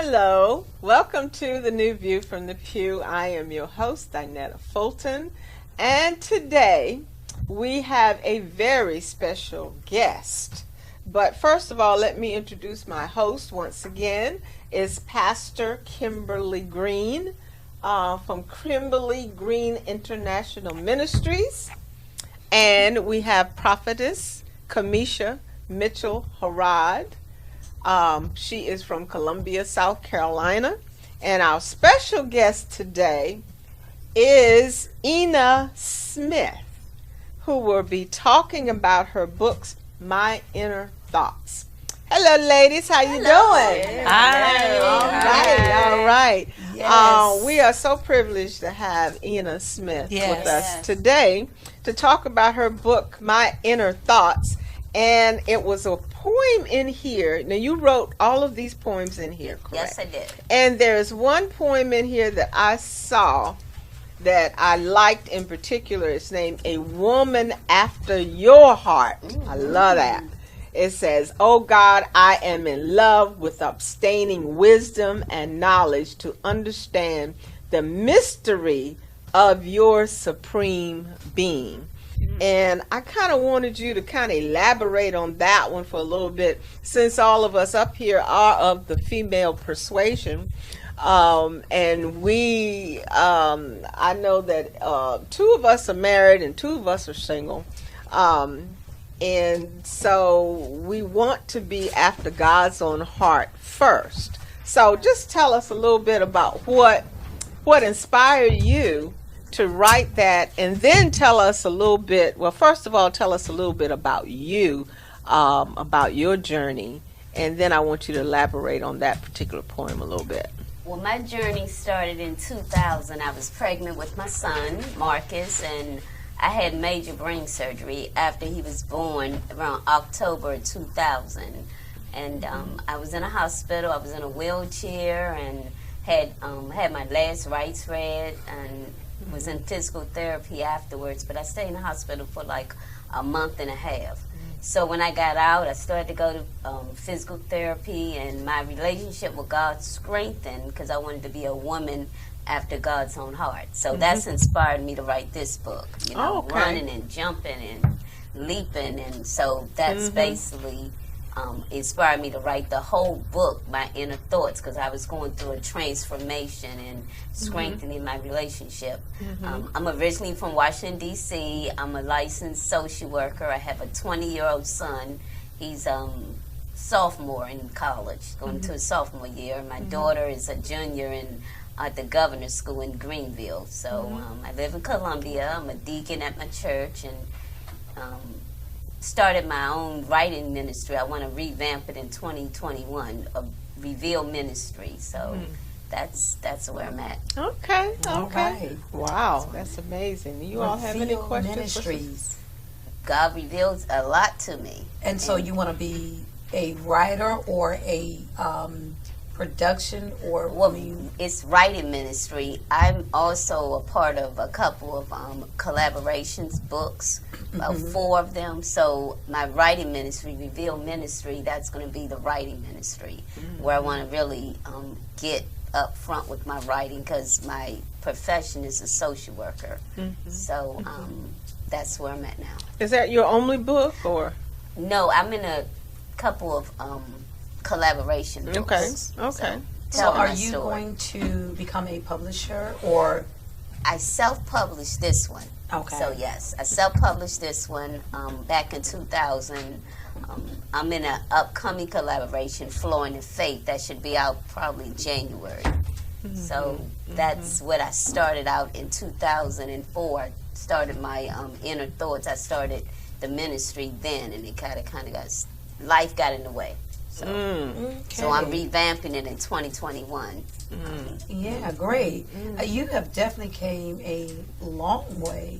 Hello, welcome to the New View from the Pew. I am your host, Inetta Fulton, and today we have a very special guest. But first of all, let me introduce my host once again. Is Pastor Kimberly Green from Kimberly Green International Ministries, and we have Prophetess Kamisha Mitchell Harrod. She is from Columbia, South Carolina. And our special guest today is Inetta Smith, who will be talking about her books, My Inner Thoughts. Hello, ladies. How you doing? Hi. All right. Yes. We are so privileged to have Inetta Smith Yes. with us today to talk about her book, My Inner Thoughts. And it was a poem in here. Now, you wrote all of these poems in here, correct? Yes, I did. And there's one poem in here that I saw that I liked in particular. It's named A Woman After Your Heart. I love that. It says, "Oh God, I am in love with abstaining wisdom and knowledge to understand the mystery of your supreme being." And I kind of wanted you to kind of elaborate on that one for a little bit, since all of us up here are of the female persuasion. And we, I know that two of us are married and two of us are single. And so we want to be after God's own heart first. So just tell us a little bit about what inspired you to write that, and then tell us a little bit, well, first of all, tell us a little bit about you, about your journey, and then I want you to elaborate on that particular poem a little bit. Well, my journey started in 2000. I was pregnant with my son, Marcus, and I had major brain surgery after he was born around October 2000. And I was in a hospital. I was in a wheelchair and had my last rites read and was in physical therapy afterwards, but I stayed in the hospital for like a month and a half. So when I got out, I started to go to physical therapy, and my relationship with God strengthened because I wanted to be a woman after God's own heart. So that's inspired me to write this book, running and jumping and leaping, and so that's basically inspired me to write the whole book, My Inner Thoughts, because I was going through a transformation and strengthening my relationship. I'm originally from Washington, D.C. I'm a licensed social worker. I have a 20-year-old son. He's sophomore in college, going to his sophomore year. My daughter is a junior at the governor's school in Greenville. So I live in Columbia. I'm a deacon at my church, and started my own writing ministry. I want to revamp it in 2021, a Reveal Ministry. So that's where I'm at. Okay. Right. Wow, that's amazing. You all have any questions? Ministries. God reveals a lot to me. And so you want to be a writer or a production, or Well, it's writing ministry. I'm also a part of a couple of collaborations, books, about 4 of them. So my writing ministry, Reveal Ministry, that's going to be the writing ministry, where I want to really get up front with my writing, because my profession is a social worker. So that's where I'm at now. Is that your only book, or? No, I'm in a couple of collaboration books. Okay. so are you going to become a publisher, or? I self-published this one. Okay. So yes, I self-published this one back in 2000. I'm in an upcoming collaboration, Flowing in Faith, that should be out probably January. So that's what I started out in 2004. I started my Inner Thoughts. I started the ministry then, and it kind of got, life got in the way. So I'm revamping it in 2021. Yeah, great. You have definitely came a long way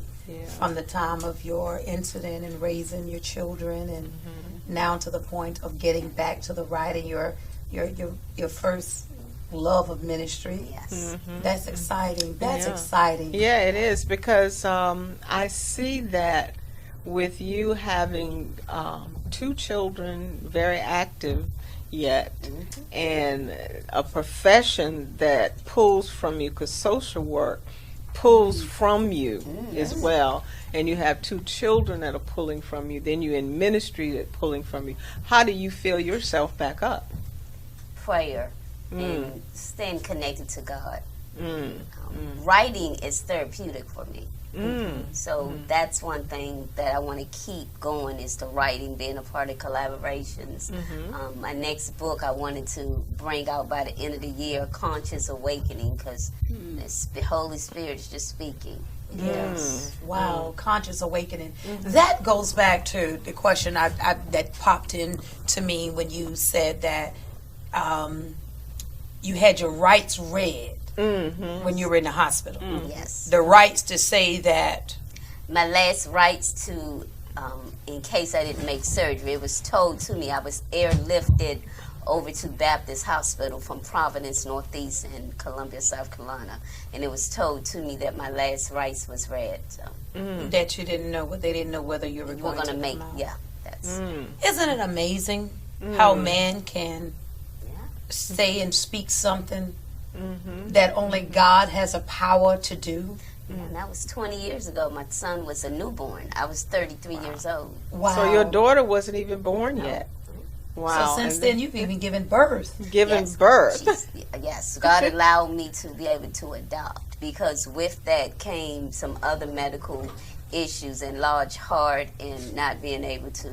from the time of your incident and raising your children, and now to the point of getting back to the writing, your first love of ministry. Yes. That's exciting. That's exciting. Yeah, it is, because I see that with you having 2 children, very active yet, and a profession that pulls from you, because social work pulls from you as well, and you have 2 children that are pulling from you, then you're in ministry that pulling from you. How do you fill yourself back up? Prayer and staying connected to God. Writing is therapeutic for me. So that's one thing that I want to keep going, is the writing, being a part of collaborations. My next book I wanted to bring out by the end of the year, Conscious Awakening, because the Holy Spirit is just speaking. Yes. Wow. Conscious awakening. That goes back to the question that popped in to me when you said that you had your rights read when you were in the hospital. Yes. The rights to say that. My last rights to, in case I didn't make surgery, it was told to me. I was airlifted over to Baptist Hospital from Providence, Northeast, in Columbia, South Carolina, and it was told to me that my last rites was read. So That you didn't know, they didn't know whether you were going to make. come out. Yeah, that's. Isn't it amazing how man can say and speak something that only God has a power to do? And that was 20 years ago. My son was a newborn. I was 33 years old. Wow. So your daughter wasn't even born yet. Wow. So since then, you've even given birth. Birth. Yes, God allowed me to be able to adopt, because with that came some other medical issues, and large heart, and not being able to,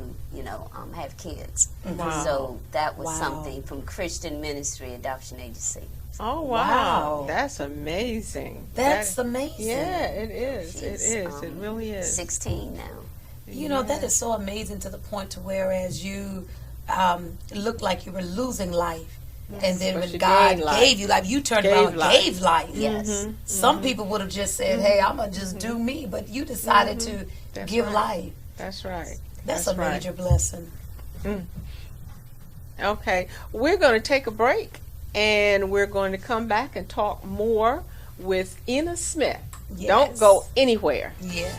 have kids. Wow. So that was something from Christian Ministry Adoption Agency. Oh, wow. Wow. That's amazing. That's amazing. Yeah, it is. She's, It really is. 16 now. You know, that is so amazing, to the point to whereas you looked like you were losing life. And then when God gave you life, you turned around and gave life. Yes. Some people would have just said, hey, I'm going to just do me. But you decided to give life. That's right. That's a major blessing. Okay. We're going to take a break, and we're going to come back and talk more with Inetta Smith. Yes. Don't go anywhere. Yeah.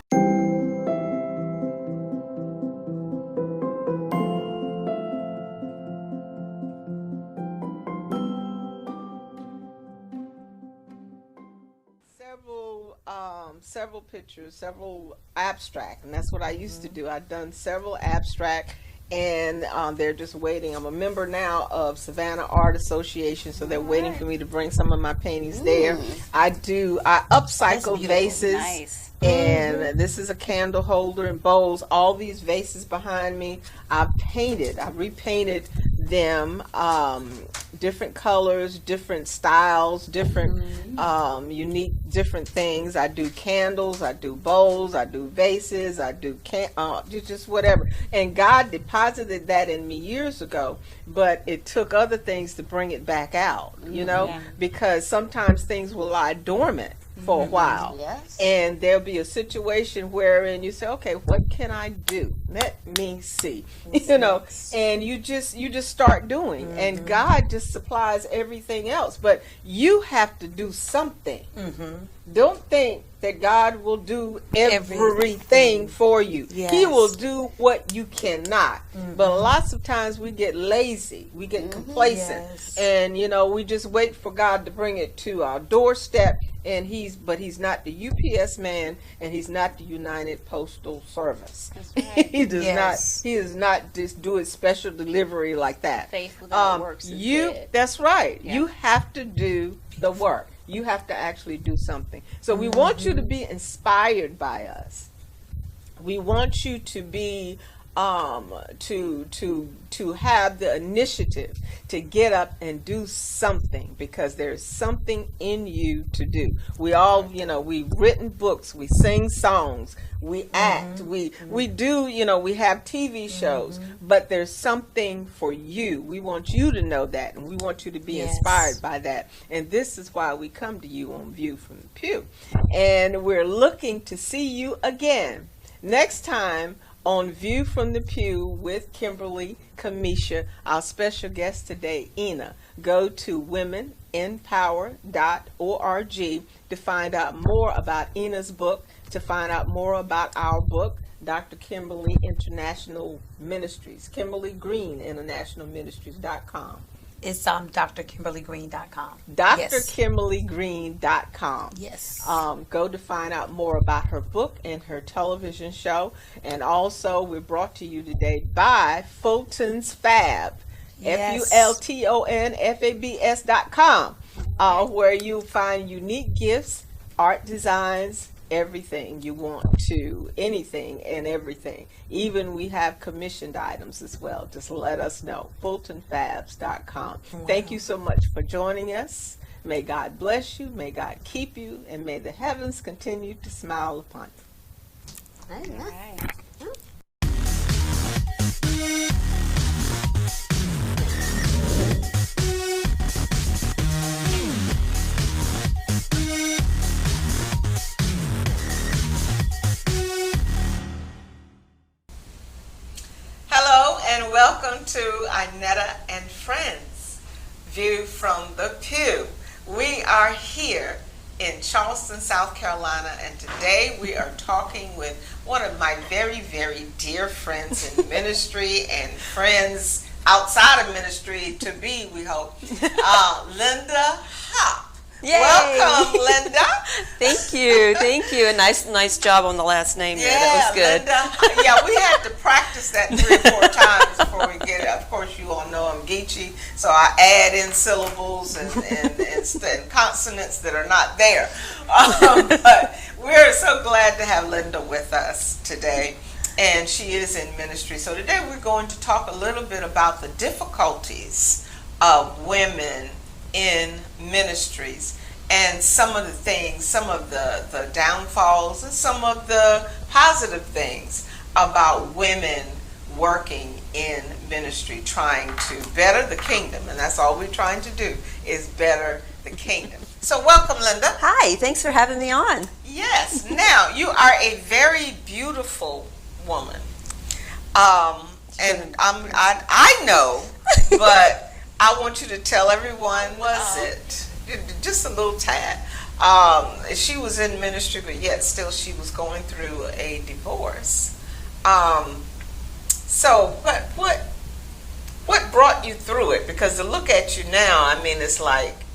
Several pictures, several abstract, and that's what I used to do. I've done several abstract, and they're just waiting. I'm a member now of Savannah Art Association, so they're waiting for me to bring some of my paintings there. I upcycle vases. Nice. And this is a candle holder and bowls. All these vases behind me, I repainted them different colors, different styles, different unique different things. I do candles, I do bowls, I do vases, I do just whatever. And God deposited that in me years ago, but it took other things to bring it back out, because sometimes things will lie dormant for a while. Yes. And there'll be a situation wherein you say, okay, what can I do? Let me see. And you just start doing. And God just supplies everything else. But you have to do something. Don't think that God will do everything for you. Yes. He will do what you cannot. But lots of times we get lazy, we get complacent, and we just wait for God to bring it to our doorstep. And he's not the UPS man, and he's not the United Postal Service. That's right. He does not just do a special delivery like that. Faith without works is dead. That's right. Yeah. You have to do the work. You have to actually do something. So we want you to be inspired by us. We want you to be to have the initiative to get up and do something, because there's something in you to do. We all, we've written books, we sing songs, we act, we do, we have TV shows, but there's something for you. We want you to know that, and we want you to be inspired by that. And this is why we come to you on View from the Pew. And we're looking to see you again next time on View from the Pew with Kimberly Kamisha. Our special guest today, Inetta. Go to womeninpower.org to find out more about Innetta's book, to find out more about our book, Dr. Kimberly International Ministries, Kimberly Green International Ministries.com. It's drkimberlygreen.com. drkimberlygreen.com. Yes. Go to find out more about her book and her television show. And also, we're brought to you today by Fulton's Fab. Yes. FULTONFABS.com, where you find unique gifts, art designs, everything you want to, anything and everything. Even we have commissioned items as well. Just let us know. FultonFabs.com. Wow. Thank you so much for joining us. May God bless you, may God keep you, and may the heavens continue to smile upon you. All right. Hello and welcome to Inetta and Friends, View from the Pew. We are here in Charleston, South Carolina, and today we are talking with one of my very, very dear friends in ministry and friends outside of ministry to be, we hope, Linda Haupt. Yay. Welcome, Linda. Thank you. A nice job on the last name there. That was good. Linda. Yeah, we had to practice that 3 or 4 times before we get it. Of course, you all know I'm Geechee, so I add in syllables and consonants that are not there. But we're so glad to have Linda with us today, and she is in ministry. So today we're going to talk a little bit about the difficulties of women in ministries, and some of the things, some of the downfalls, and some of the positive things about women working in ministry, trying to better the kingdom. And that's all we're trying to do, is better the kingdom. So welcome, Linda. Hi, thanks for having me on. Yes. Now, you are a very beautiful woman. And I know, but I want you to tell everyone, just a little tad. She was in ministry, but yet still she was going through a divorce. So what brought you through it? Because to look at you now, I mean, it's like,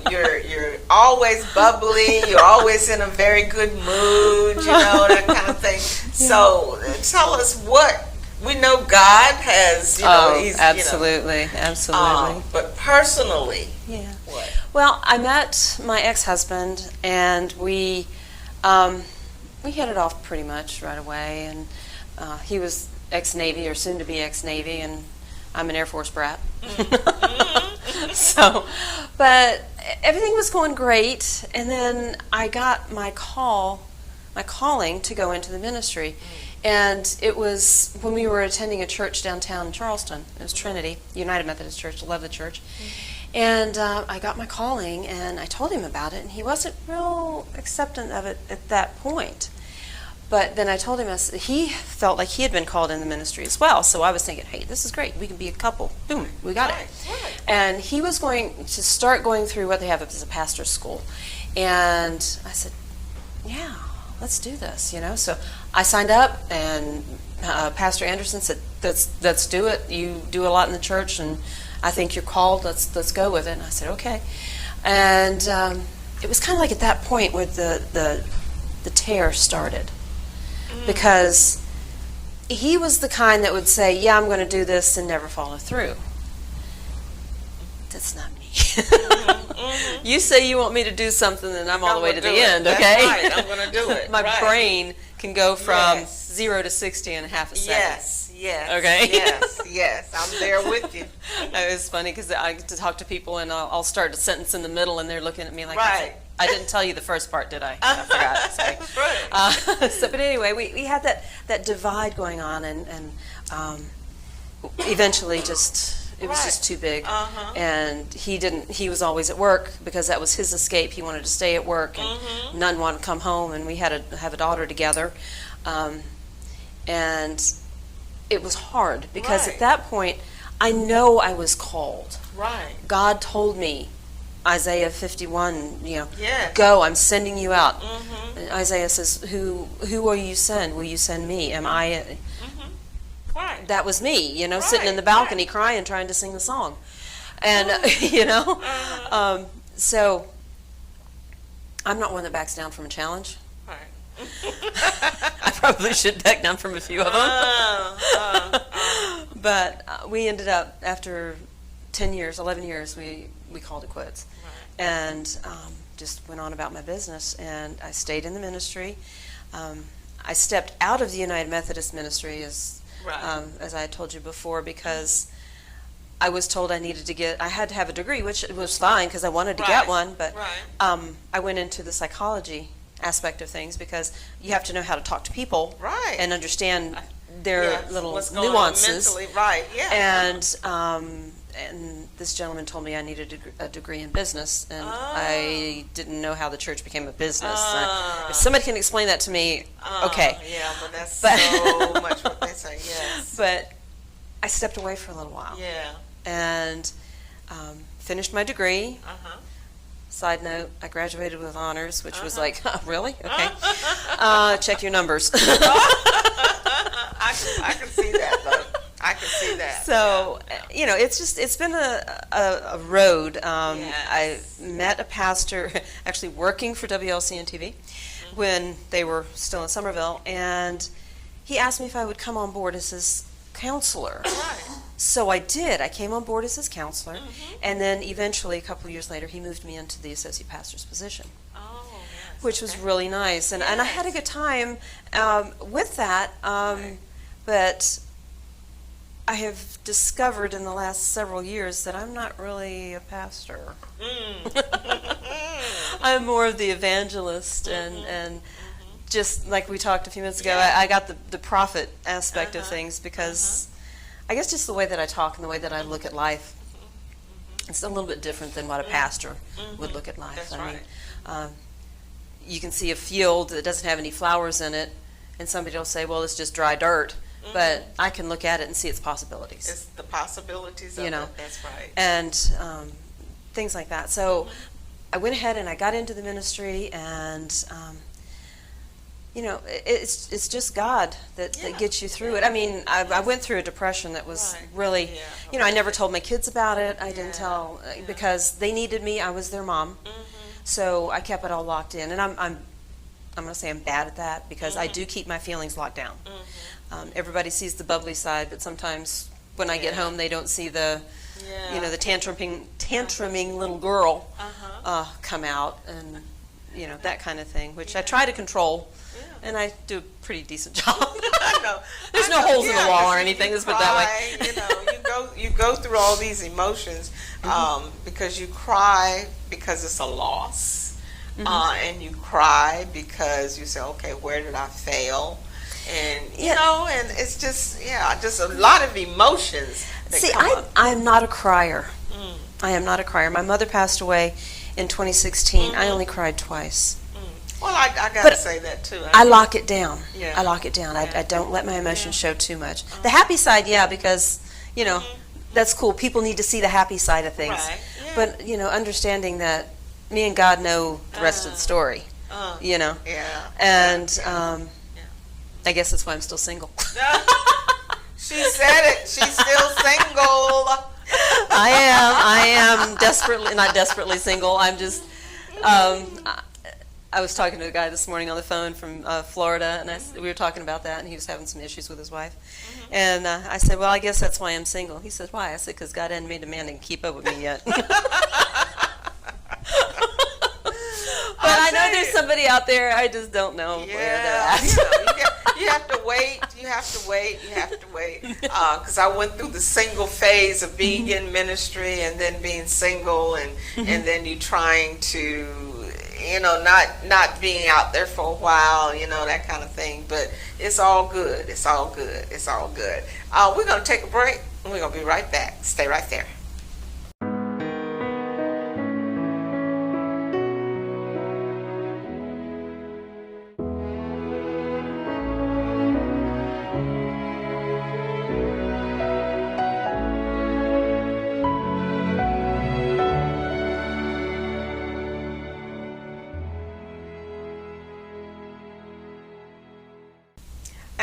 you're always bubbly, you're always in a very good mood, that kind of thing. So tell us what. We know God has, he's, absolutely. But personally, what? Well, I met my ex-husband, and we hit it off pretty much right away. And he was ex-Navy, or soon to be ex-Navy, and I'm an Air Force brat. So, but everything was going great, and then I got my calling to go into the ministry. And it was when we were attending a church downtown in Charleston. It was Trinity, United Methodist Church. I love the church. And I got my calling, and I told him about it, and he wasn't real acceptant of it at that point. But then I told him, he felt like he had been called in the ministry as well. So I was thinking, hey, this is great. We can be a couple. Boom, we got it. Right. And he was going to start going through what they have as a pastor's school. And I said, yeah, let's do this, So I signed up, and Pastor Anderson said, let's do it. You do a lot in the church, and I think you're called. Let's go with it. And I said, okay. And it was kind of like at that point where the tear started, because he was the kind that would say, yeah, I'm going to do this, and never follow through. That's not me. You say you want me to do something, and I'm all the way to the end, okay? That's right. I'm going to do it. My brain can go from 0 to 60 in half a second. Yes. Okay. Yes. I'm there with you. It was funny because I get to talk to people, and I'll start a sentence in the middle, and they're looking at me like, right. I didn't tell you the first part, did I? I forgot. Sorry. Right. But anyway, we had that divide going on, and eventually it was just too big. And he was always at work because that was his escape. He wanted to stay at work, and none wanted to come home, and we had to have a daughter together. And it was hard because at that point, I know I was called. Right. God told me Isaiah 51, Yes. go, I'm sending you out. Mm-hmm. And Isaiah says, who will you send? Will you send me? Am I? Right. That was me, sitting in the balcony crying, trying to sing the song. And, so I'm not one that backs down from a challenge. Right. I probably should back down from a few of them. But we ended up, after 11 years, we called it quits. Right. And just went on about my business. And I stayed in the ministry. I stepped out of the United Methodist ministry, as I had told you before, because I was told I had to have a degree, which was fine because I wanted to get one. But I went into the psychology aspect of things because you have to know how to talk to people and understand their little nuances. Mentally, right? Yeah. And this gentleman told me I needed a degree in business, and I didn't know how the church became a business. If somebody can explain that to me, okay. Yeah, but that's so much what they say. Yes. But I stepped away for a little while. Yeah. And finished my degree. Uh-huh. Side note, I graduated with honors, which was like, oh, really? Okay. Check your numbers. I can see that, though. I can see that. So, it's been a road. I met a pastor actually working for WLCN TV when they were still in Somerville, and he asked me if I would come on board as his counselor. Right. So I did. I came on board as his counselor, and then eventually, a couple of years later, he moved me into the associate pastor's position. Oh, yes. Which was really nice, and I had a good time with that, but I have discovered in the last several years that I'm not really a pastor. I'm more of the evangelist, and just like we talked a few minutes ago, I got the prophet aspect of things because I guess just the way that I talk and the way that I look at life, it's a little bit different than what a pastor would look at life. That's I mean, you can see a field that doesn't have any flowers in it, and somebody will say, well, it's just dry dirt. But I can look at it and see its possibilities. It's the possibilities of it. That's right. And things like that. So I went ahead and I got into the ministry, and it's just God that gets you through it. I mean, I went through a depression that was really, I never told my kids about it. I didn't tell because they needed me. I was their mom, so I kept it all locked in. And I'm going to say I'm bad at that because I do keep my feelings locked down. Everybody sees the bubbly side, but sometimes when I get home, they don't see the, the tantruming little girl come out, and that kind of thing, which I try to control, and I do a pretty decent job. I know. There's no holes in the wall or anything. Let's put it that way. You go through all these emotions because you cry because it's a loss, and you cry because you say, okay, where did I fail? And and it's just a lot of emotions that come up. I'm not a crier. I am not a crier. My mother passed away in 2016. I only cried twice. Well, I gotta say that too. I lock it down. Yeah. I lock it down. I don't let my emotions show too much. The happy side, because that's cool. People need to see the happy side of things. Right. Yeah. But understanding that me and God know the rest of the story. Yeah. And I guess that's why I'm still single. She said it. She's still single. I am not desperately single. I'm just, I was talking to a guy this morning on the phone from Florida, and we were talking about that, and he was having some issues with his wife. And I said, well, I guess that's why I'm single. He said, why? I said, because God hadn't made a man that can keep up with me yet. But I know there's somebody out there. I just don't know where they're at. You have to wait. Because I went through the single phase of being in ministry and then being single, and then you trying to, not being out there for a while, that kind of thing. But it's all good. It's all good. We're going to take a break, and we're going to be right back. Stay right there.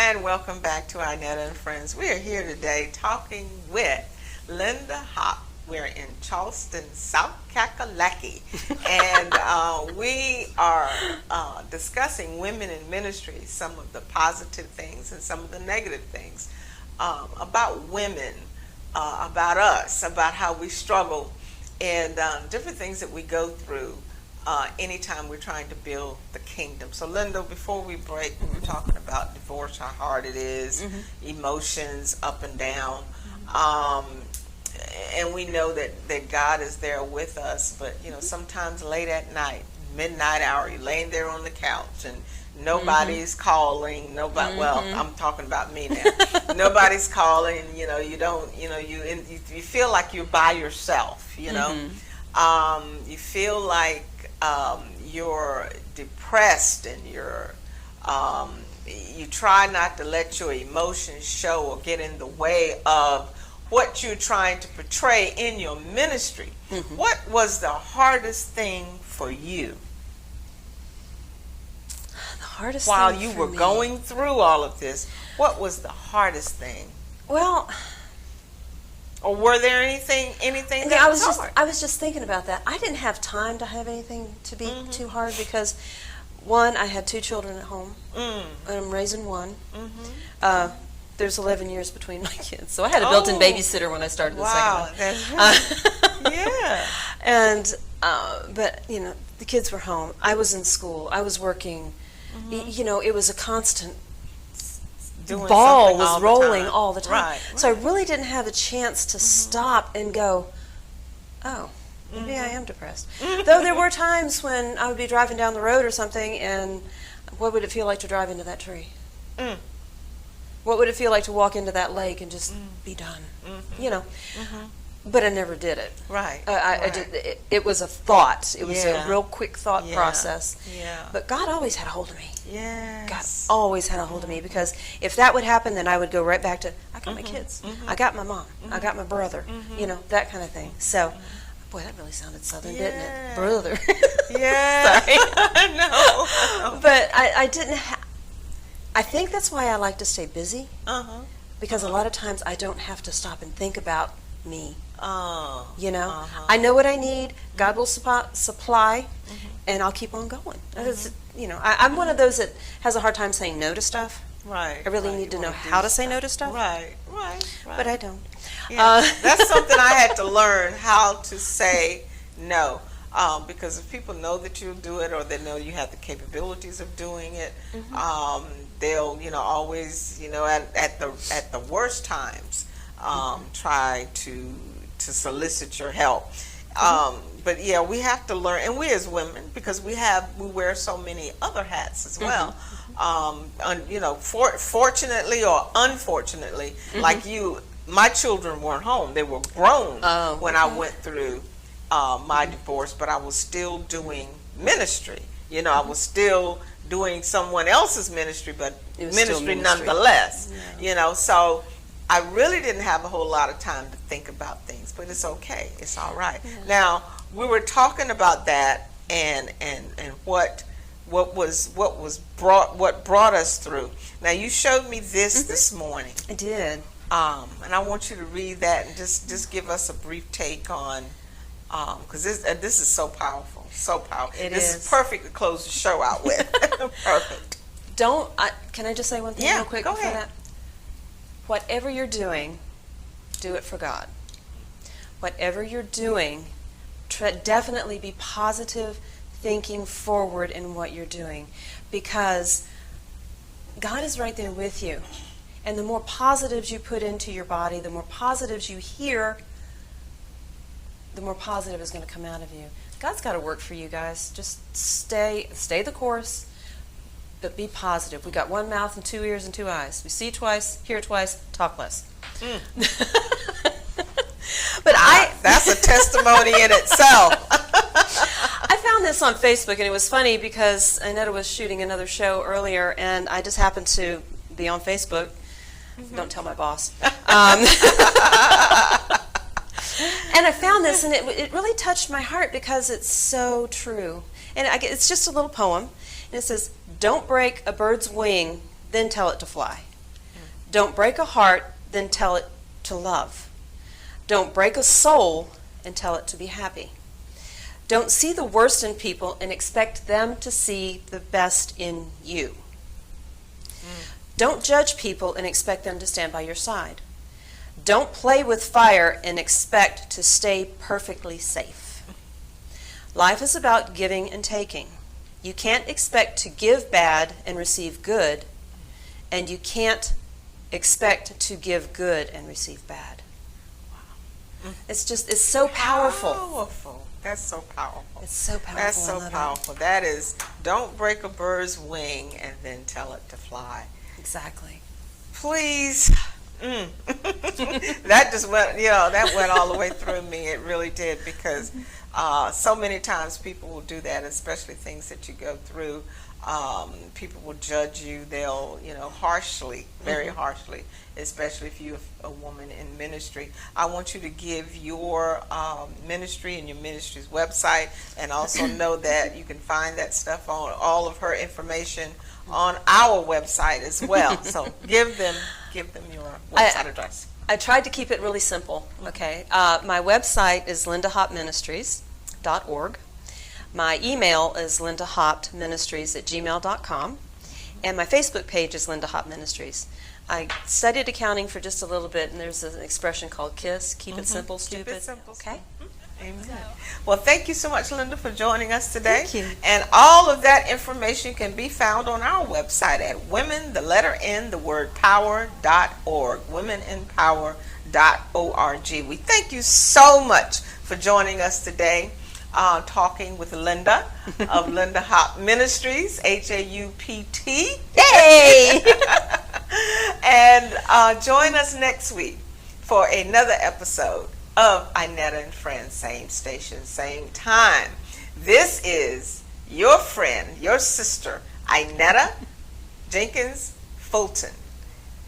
And welcome back to Inetta and Friends. We are here today talking with Linda Haupt. We're in Charleston, South Kakalaki, and we are discussing women in ministry, some of the positive things and some of the negative things about women, about us, about how we struggle, and different things that we go through anytime we're trying to build the kingdom. So Linda, before we break, we were talking about divorce, how hard it is, emotions up and down. And we know that God is there with us, but sometimes late at night, midnight hour, you're laying there on the couch and nobody's calling. Nobody. Well, I'm talking about me now. Nobody's calling. You don't. You feel like you're by yourself. You feel like you're depressed, and you try not to let your emotions show or get in the way of what you're trying to portray in your ministry. What was the hardest thing for you? The hardest while thing you for were me. going through all of this, what was the hardest thing? Well, or were there anything that I was was hard? I was just thinking about that. I didn't have time to have anything to be too hard because, one, I had 2 children at home, and I'm raising one. There's 11 years between my kids, so I had a built-in babysitter when I started the second one. Yeah. And but the kids were home. I was in school. I was working. It was a constant Doing ball something all was the rolling time. all the time. Right. So I really didn't have a chance to stop and go, oh, maybe I am depressed. Though there were times when I would be driving down the road or something, and what would it feel like to drive into that tree? What would it feel like to walk into that lake and just be done? But I never did it. Right. It was a thought. It was Yeah. a real quick thought process. Yeah. But God always had a hold of me. Yes. God always had a hold of me, because if that would happen, then I would go right back to, I got my kids. I got my mom. I got my brother. That kind of thing. So, boy, that really sounded southern, didn't it? Brother. Yeah. Sorry. No. But I didn't I think that's why I like to stay busy, because a lot of times I don't have to stop and think about me. I know what I need. God will supply, and I'll keep on going. I'm one of those that has a hard time saying no to stuff. Right. I really need to know how to say no to stuff. Right. But I don't. Yeah. That's something I had to learn, how to say no. Because if people know that you'll do it, or they know you have the capabilities of doing it, they'll always at the worst times try to solicit your help. But yeah, we have to learn, and we as women, because we wear so many other hats as well. Fortunately or unfortunately, like you, my children weren't home; they were grown when I went through my divorce. But I was still doing ministry. I was still doing someone else's ministry, but ministry nonetheless. So I really didn't have a whole lot of time to think about things, but it's okay. It's all right. Now, we were talking about that and what brought us through. Now, you showed me this morning. I did. And I want you to read that and just give us a brief take on, because this is so powerful, so powerful. This is perfect to close the show out with. Perfect. Can I just say one thing real quick go before ahead. that? Whatever you're doing, do it for God. Whatever you're doing, definitely be positive, thinking forward in what you're doing, because God is right there with you. And the more positives you put into your body, the more positives you hear, the more positive is going to come out of you. God's got to work for you guys. Just stay the course, but be positive. We got 1 mouth and 2 ears and 2 eyes. We see twice, hear twice, talk less. But that's a testimony in itself. I found this on Facebook, and it was funny because Inetta was shooting another show earlier, and I just happened to be on Facebook. Don't tell my boss. And I found this, and it really touched my heart because it's so true. And it's just a little poem, and it says, "Don't break a bird's wing, then tell it to fly." Don't break a heart, then tell it to love. Don't break a soul and tell it to be happy. Don't see the worst in people and expect them to see the best in you. Don't judge people and expect them to stand by your side. Don't play with fire and expect to stay perfectly safe. Life is about giving and taking. You can't expect to give bad and receive good, and you can't expect to give good and receive bad. Wow. It's so powerful. Powerful. That's so powerful. It's so powerful. That's so powerful. That is, don't break a bird's wing and then tell it to fly. Exactly. Please. That just went, that went all the way through me. It really did, because so many times people will do that, especially things that you go through. People will judge you. They'll, harshly, very harshly, especially if you're a woman in ministry. I want you to give your ministry and your ministry's website, and also know that you can find that stuff on all of her information on our website as well. So give them your website address. I tried to keep it really simple. Okay, my website is lindahauptministries.org. My email is lindahauptministries@gmail.com, and my Facebook page is Linda Haupt Ministries. I studied accounting for just a little bit, and there's an expression called KISS, keep it simple, stupid. Keep it simple. Okay. Amen. Well, thank you so much, Linda, for joining us today. Thank you. And all of that information can be found on our website at womeninpower.org. Womeninpower.org. We thank you so much for joining us today, talking with Linda of Linda Haupt Ministries, Haupt. Yay! And join us next week for another episode of Inetta and Friends, same station, same time. This is your friend, your sister, Inetta Jenkins Fulton.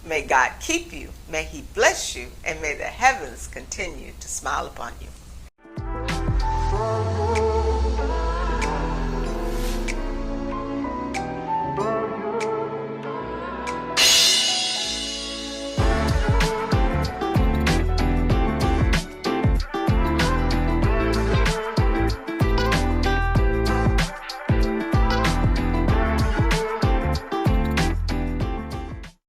May God keep you, may He bless you, and may the heavens continue to smile upon you.